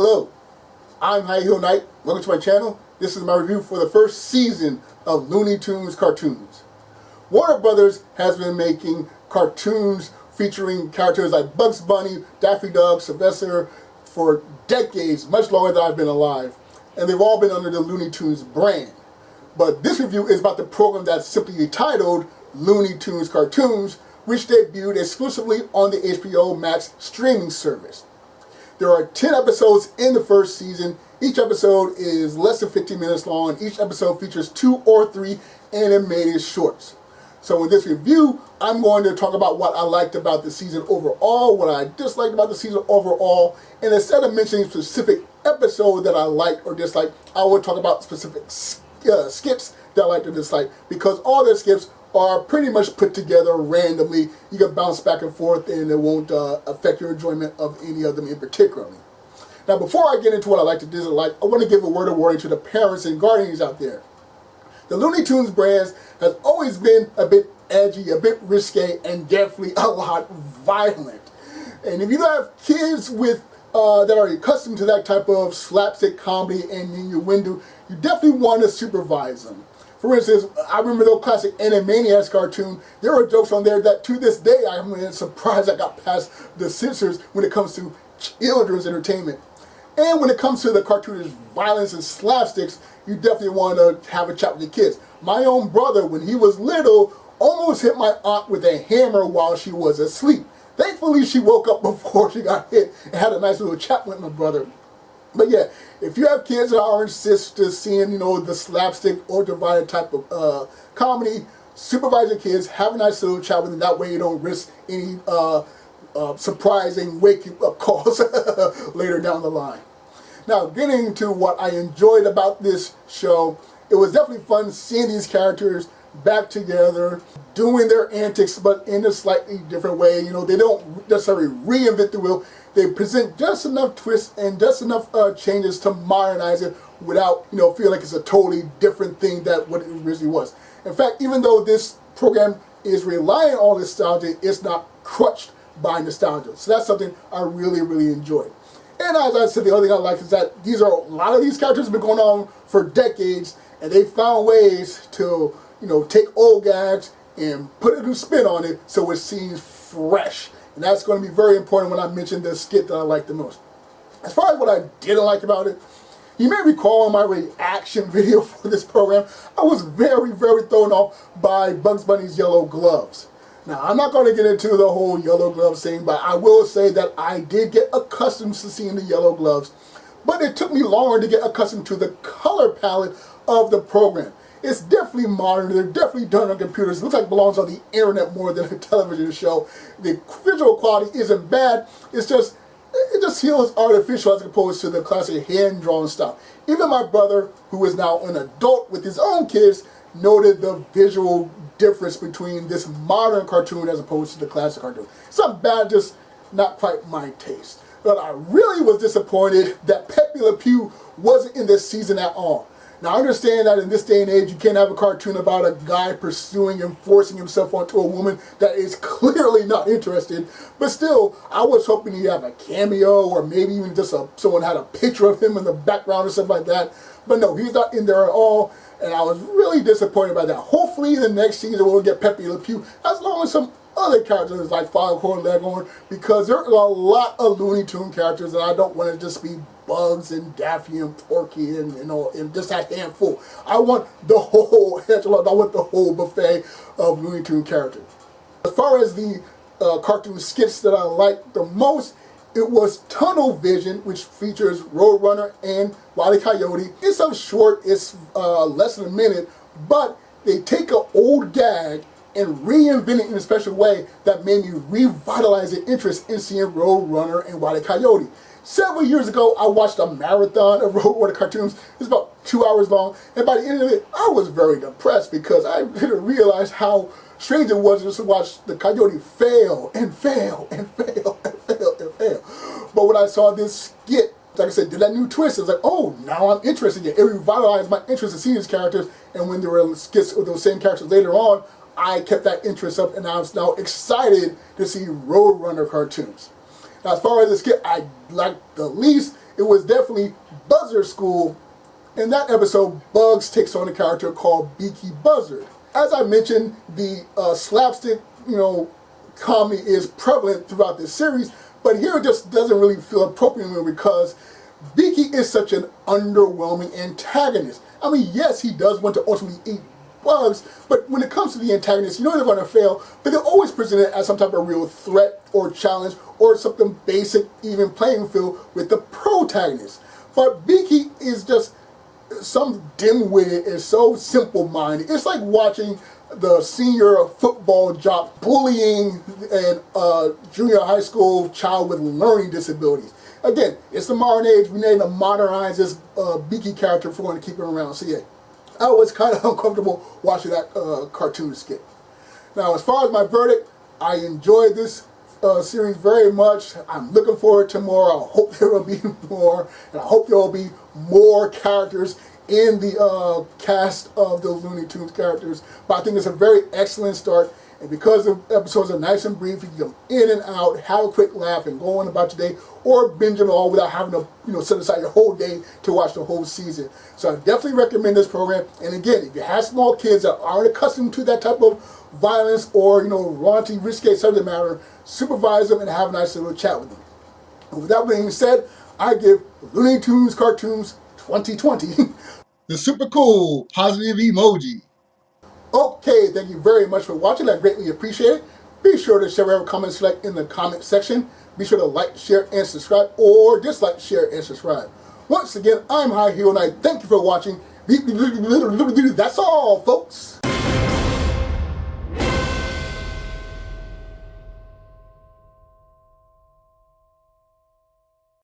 Hello, I'm High Heel Knight. Welcome to my channel. This is my review for the first season of Looney Tunes Cartoons. Warner Brothers has been making cartoons featuring characters like Bugs Bunny, Daffy Duck, Sylvester for decades, much longer than I've been alive. And they've all been under the Looney Tunes brand. But this review is about the program that's simply titled Looney Tunes Cartoons, which debuted exclusively on the HBO Max streaming service. There are 10 episodes in the first season. Each episode is less than 15 minutes long, and each episode features 2 or 3 animated shorts. So in this review, I'm going to talk about what I liked about the season overall, what I disliked about the season overall, and instead of mentioning specific episodes that I liked or disliked, I will talk about specific skits that I liked or disliked, because all the skits are pretty much put together randomly. You can bounce back and forth and it won't affect your enjoyment of any of them in particular. Now before I get into what I like to dislike, I want to give a word of warning to the parents and guardians out there. The Looney Tunes brands has always been a bit edgy, a bit risque, and definitely a lot violent. And if you have kids with that are accustomed to that type of slapstick comedy and innuendo, you definitely want to supervise them. For instance, I remember the classic Animaniacs cartoon. There were jokes on there that to this day I'm surprised I got past the censors when it comes to children's entertainment. And when it comes to the cartoonish violence and slapsticks, you definitely want to have a chat with your kids. My own brother, when he was little, almost hit my aunt with a hammer while she was asleep. Thankfully, she woke up before she got hit and had a nice little chat with my brother. But yeah, if you have kids that are insist to seeing, the slapstick or divided type of comedy, supervise your kids, have a nice little chat with them. That way you don't risk any surprising wake-up calls later down the line. Now, getting to what I enjoyed about this show, it was definitely fun seeing these characters back together, doing their antics, but in a slightly different way. They don't necessarily reinvent the wheel. They present just enough twists and just enough changes to modernize it without, feeling like it's a totally different thing than what it originally was. In fact, even though this program is relying on nostalgia, it's not crutched by nostalgia. So that's something I really, really enjoyed. And as I said, the other thing I like is that a lot of these characters have been going on for decades, and they found ways to, take old gags and put a new spin on it so it seems fresh. And that's going to be very important when I mention the skit that I like the most. As far as what I didn't like about it, you may recall in my reaction video for this program, I was very, very thrown off by Bugs Bunny's yellow gloves. Now, I'm not going to get into the whole yellow gloves thing, but I will say that I did get accustomed to seeing the yellow gloves, but it took me longer to get accustomed to the color palette of the program. It's definitely modern. They're definitely done on computers. It looks like it belongs on the internet more than a television show. The visual quality isn't bad. It just feels artificial as opposed to the classic hand-drawn stuff. Even my brother, who is now an adult with his own kids, noted the visual difference between this modern cartoon as opposed to the classic cartoon. It's not bad, just not quite my taste. But I really was disappointed that Pepe Le Pew wasn't in this season at all. Now I understand that in this day and age you can't have a cartoon about a guy pursuing and forcing himself onto a woman that is clearly not interested, but still I was hoping he'd have a cameo or maybe even just someone had a picture of him in the background or something like that. But no, he's not in there at all, and I was really disappointed by that. Hopefully the next season we'll get Pepe Le Pew, as long as some other characters like Foghorn Leghorn, because there are a lot of Looney Tune characters and I don't want to just be Bugs and Daffy and Porky and just that handful. I want the whole echelon, I want the whole buffet of Looney Tune characters. As far as the cartoon skits that I liked the most, it was Tunnel Vision, which features Roadrunner and Wile E Coyote. It's so short, it's less than a minute, but they take an old gag and reinvent it in a special way that made me revitalize the interest in seeing Roadrunner and Wile E Coyote. Several years ago, I watched a marathon of Roadrunner cartoons. It was about 2 hours long, and by the end of it, I was very depressed because I didn't realize how strange it was just to watch the coyote fail and fail and fail and fail and fail. But when I saw this skit, like I said, did that new twist, it was like, oh, now I'm interested in it. It revitalized my interest in seeing these characters, and when there were skits with those same characters later on, I kept that interest up, and I was now excited to see Roadrunner cartoons. Now, as far as the skit I liked the least, it was definitely Buzzard School. In that episode, Bugs takes on a character called Beaky Buzzard. As I mentioned, the slapstick, comedy is prevalent throughout this series, but here it just doesn't really feel appropriate because Beaky is such an underwhelming antagonist. I mean, yes, he does want to ultimately eat bugs, but when it comes to the antagonist, you know they're going to fail, but they're always presented as some type of real threat or challenge or something basic, even playing field with the protagonist. But Beaky is just some dim-witted and so simple-minded. It's like watching the senior football jock bullying a junior high school child with learning disabilities. Again, it's the modern age. We need to modernize this Beaky character if we're going to keep him around. So yeah, I was kind of uncomfortable watching that cartoon skit. Now, as far as my verdict, I enjoyed this series very much. I'm looking forward to more. I hope there will be more, and I hope there will be more characters in the cast of the Looney Tunes characters. But I think it's a very excellent start, and because the episodes are nice and brief, you can go in and out, have a quick laugh, and go on about your day, or binge it all without having to set aside your whole day to watch the whole season. So I definitely recommend this program. And again, if you have small kids that aren't accustomed to that type of violence or raunchy, risque subject matter, supervise them and have a nice little chat with them. And with that being said, I give Looney Tunes Cartoons 2020 the super cool positive emoji. Okay, thank you very much for watching. I greatly appreciate it. Be sure to share whatever comments you like in the comment section. Be sure to like, share, and subscribe, or dislike, share, and subscribe. Once again, I'm High Heel, and I thank you for watching. That's all, folks.